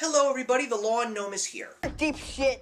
Hello everybody, the Lawn Gnome is here. Deep shit.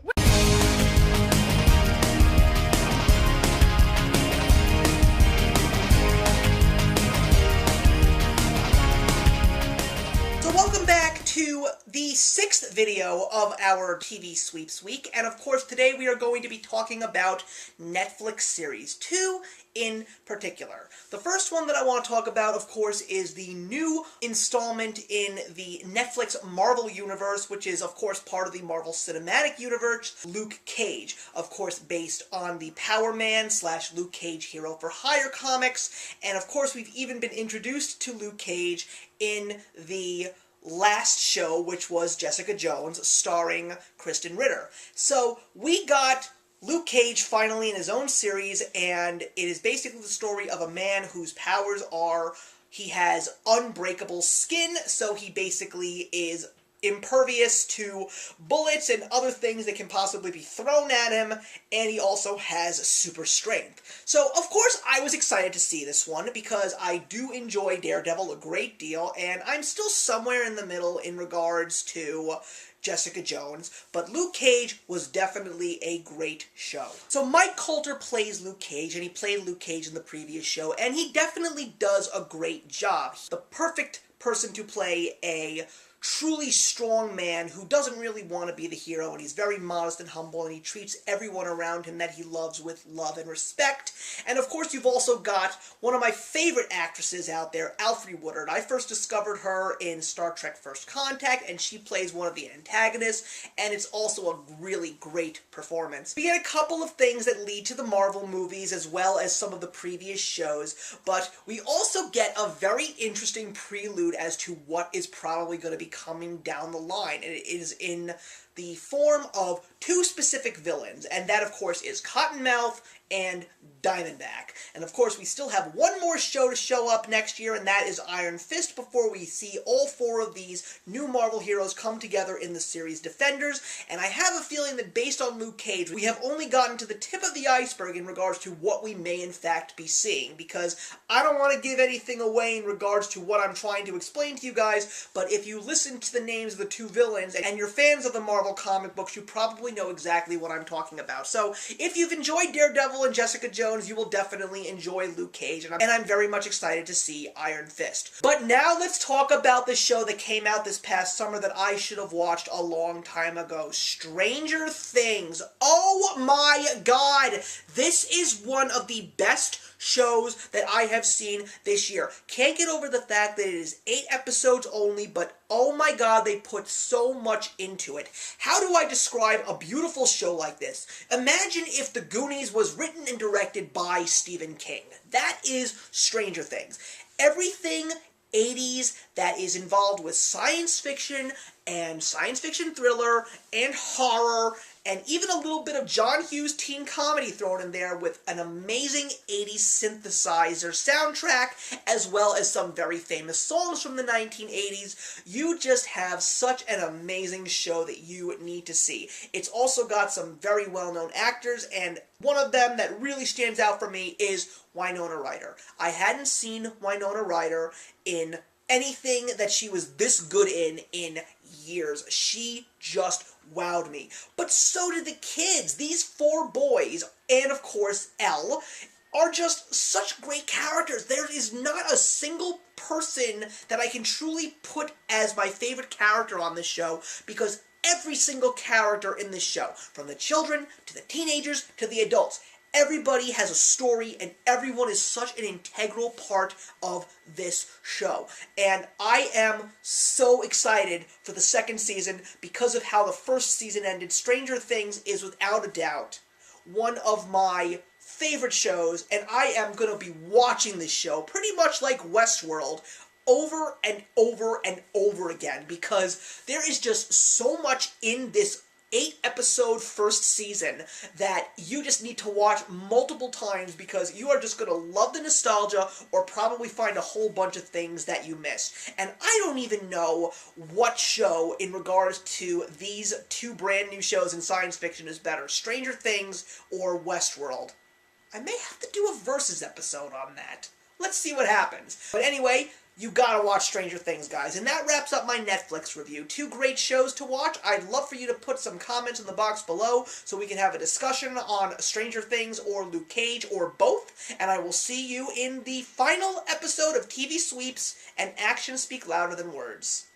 So welcome back to the 6th video of our TV Sweeps Week, and of course today we are going to be talking about Netflix series 2 in particular. The first one that I want to talk about, of course, is the new installment in the Netflix Marvel Universe, which is, of course, part of the Marvel Cinematic Universe, Luke Cage, of course, based on the Power Man / Luke Cage Hero for Hire comics, and of course we've even been introduced to Luke Cage in the last show, which was Jessica Jones, starring Kristen Ritter. So we got Luke Cage finally in his own series, and it is basically the story of a man whose powers are he has unbreakable skin, so he basically is impervious to bullets and other things that can possibly be thrown at him, and he also has super strength. So, of course, I was excited to see this one, because I do enjoy Daredevil a great deal, and I'm still somewhere in the middle in regards to Jessica Jones, but Luke Cage was definitely a great show. So Mike Coulter plays Luke Cage, and he played Luke Cage in the previous show, and he definitely does a great job. The perfect person to play a truly strong man who doesn't really want to be the hero, and he's very modest and humble, and he treats everyone around him that he loves with love and respect. And of course you've also got one of my favorite actresses out there, Alfre Woodard. I first discovered her in Star Trek First Contact, and she plays one of the antagonists, and it's also a really great performance. We get a couple of things that lead to the Marvel movies as well as some of the previous shows, but we also get a very interesting prelude as to what is probably going to be coming down the line, and it is in the form of two specific villains, and that of course is Cottonmouth and Diamondback. And of course we still have one more show to show up next year, and that is Iron Fist, before we see all four of these new Marvel heroes come together in the series Defenders. And I have a feeling that based on Luke Cage, we have only gotten to the tip of the iceberg in regards to what we may in fact be seeing, because I don't want to give anything away in regards to what I'm trying to explain to you guys, but if you listen to the names of the two villains and you're fans of the Marvel comic books, you probably know exactly what I'm talking about. So if you've enjoyed Daredevil and Jessica Jones, you will definitely enjoy Luke Cage, and I'm very much excited to see Iron Fist. But now let's talk about the show that came out this past summer that I should have watched a long time ago, Stranger Things. Oh my god! This is one of the best shows that I have seen this year. Can't get over the fact that it is 8 episodes only, but oh my god, they put so much into it. How do I describe a beautiful show like this? Imagine if The Goonies was written and directed by Stephen King. That is Stranger Things. Everything 80s that is involved with science fiction and science fiction thriller and horror, and even a little bit of John Hughes teen comedy thrown in there with an amazing 80s synthesizer soundtrack, as well as some very famous songs from the 1980s. You just have such an amazing show that you need to see. It's also got some very well-known actors, and one of them that really stands out for me is Winona Ryder. I hadn't seen Winona Ryder in anything that she was this good in years. She just wowed me. But so did the kids. These 4 boys, and of course Elle, are just such great characters. There is not a single person that I can truly put as my favorite character on this show, because every single character in this show, from the children to the teenagers to the adults, everybody has a story, and everyone is such an integral part of this show. And I am so excited for the second season because of how the first season ended. Stranger Things is without a doubt one of my favorite shows, and I am going to be watching this show pretty much like Westworld over and over and over again, because there is just so much in this 8-episode first season that you just need to watch multiple times, because you are just going to love the nostalgia or probably find a whole bunch of things that you missed. And I don't even know what show in regards to these two brand new shows in science fiction is better, Stranger Things or Westworld. I may have to do a versus episode on that. Let's see what happens. But anyway, You gotta watch Stranger Things, guys. And that wraps up my Netflix review. Two great shows to watch. I'd love for you to put some comments in the box below so we can have a discussion on Stranger Things or Luke Cage or both. And I will see you in the final episode of TV Sweeps and Actions Speak Louder Than Words.